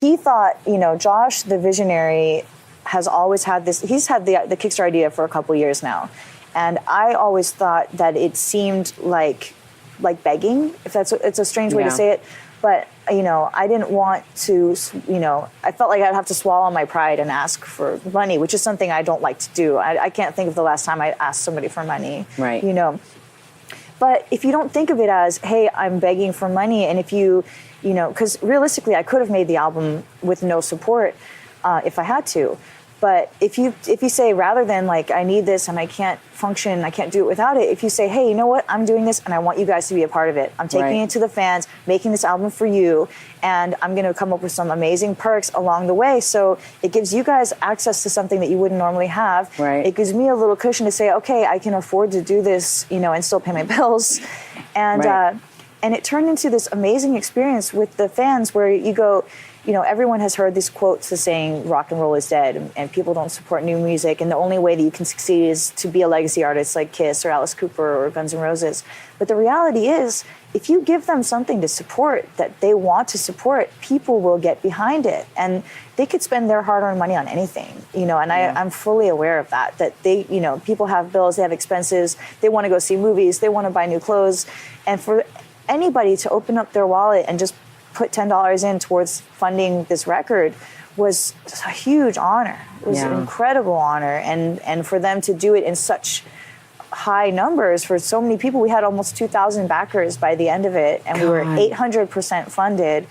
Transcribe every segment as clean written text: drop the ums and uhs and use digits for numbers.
he thought, Josh, the visionary, has always had this. He's had the Kickstarter idea for a couple years now. And I always thought that it seemed like begging, if it's a strange way to say it. But, I didn't want to, I felt like I'd have to swallow my pride and ask for money, which is something I don't like to do. I can't think of the last time I asked somebody for money. Right. But if you don't think of it as, hey, I'm begging for money, and if because realistically, I could have made the album with no support if I had to. But if you say, rather than like, I need this and I can't function, I can't do it without it, if you say, hey, you know what, I'm doing this and I want you guys to be a part of it. I'm taking it to the fans, making this album for you, and I'm going to come up with some amazing perks along the way. So it gives you guys access to something that you wouldn't normally have. Right. It gives me a little cushion to say, okay, I can afford to do this, and still pay my bills. And and it turned into this amazing experience with the fans where you go, everyone has heard these quotes as saying rock and roll is dead and people don't support new music, and the only way that you can succeed is to be a legacy artist like Kiss or Alice Cooper or Guns N' Roses. But the reality is, if you give them something to support that they want to support, people will get behind it. And they could spend their hard-earned money on anything, and I'm fully aware of that they, people have bills, they have expenses, they want to go see movies, they want to buy new clothes. And for anybody to open up their wallet and just put $10 in towards funding this record was a huge honor. It was an incredible honor. And for them to do it in such high numbers for so many people, we had almost 2,000 backers by the end of it, and we were 800% funded.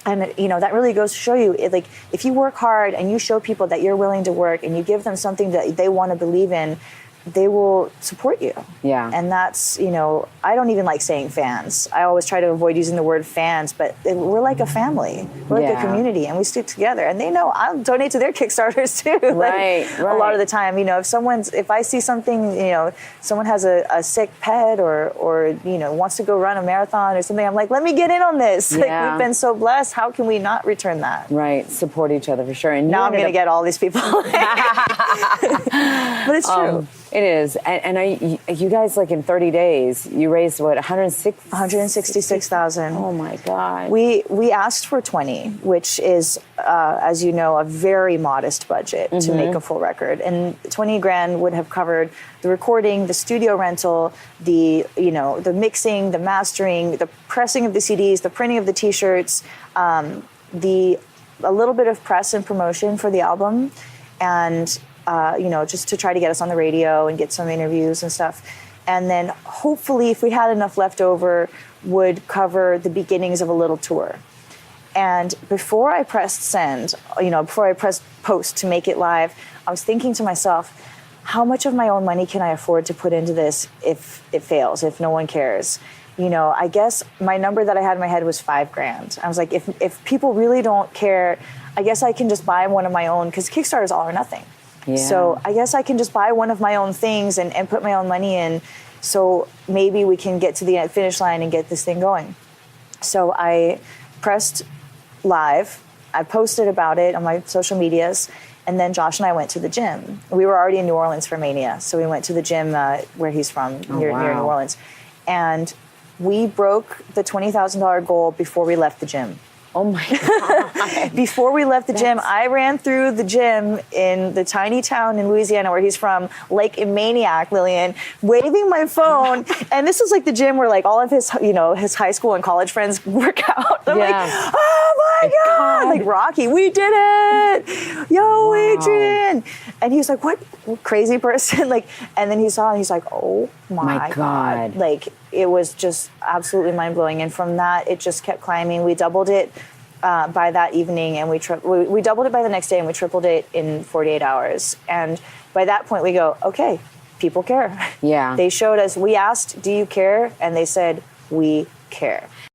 And, that really goes to show you, if you work hard and you show people that you're willing to work and you give them something that they want to believe in, they will support you. Yeah. And that's, I don't even like saying fans. I always try to avoid using the word fans, but we're like a family. We're like a community, and we stick together. And they know I'll donate to their Kickstarters too. Right. A lot of the time, if I see something, someone has a sick pet or wants to go run a marathon or something, I'm like, let me get in on this. We've been so blessed. How can we not return that? Right. Support each other for sure. And now I'm going to get all these people. But it's true. It is. And you guys, in 30 days, you raised what, 166,000. Oh my God. We asked for 20, which is, as you know, a very modest budget to make a full record. And 20 grand would have covered the recording, the studio rental, the mixing, the mastering, the pressing of the CDs, the printing of the T-shirts, a little bit of press and promotion for the album, and just to try to get us on the radio and get some interviews and stuff. And then hopefully, if we had enough left over, would cover the beginnings of a little tour. And before I pressed send, before I pressed post to make it live, I was thinking to myself, how much of my own money can I afford to put into this if it fails, if no one cares? I guess my number that I had in my head was $5,000. I was like, if people really don't care, I guess I can just buy one of my own, because Kickstarter is all or nothing. Yeah. So I guess I can just buy one of my own things and put my own money in, so maybe we can get to the finish line and get this thing going. So I pressed live. I posted about it on my social medias, and then Josh and I went to the gym. We were already in New Orleans for Mania, so we went to the gym where he's from, near New Orleans. And we broke the $20,000 goal before we left the gym. Oh my God. Before we left the gym, I ran through the gym in the tiny town in Louisiana where he's from, like a maniac, Lilian, waving my phone. And this is like the gym where all of his, his high school and college friends work out. I'm like, oh my God. Like, Rocky, we did it. Yo, Adrian. And he was like, what crazy person? And then he saw it and he's like, oh my God. It was just absolutely mind-blowing. And from that, it just kept climbing. We doubled it by that evening, and we doubled it by the next day, and we tripled it in 48 hours. And by that point, we go, okay, people care. Yeah. They showed us, we asked, do you care? And they said, we care.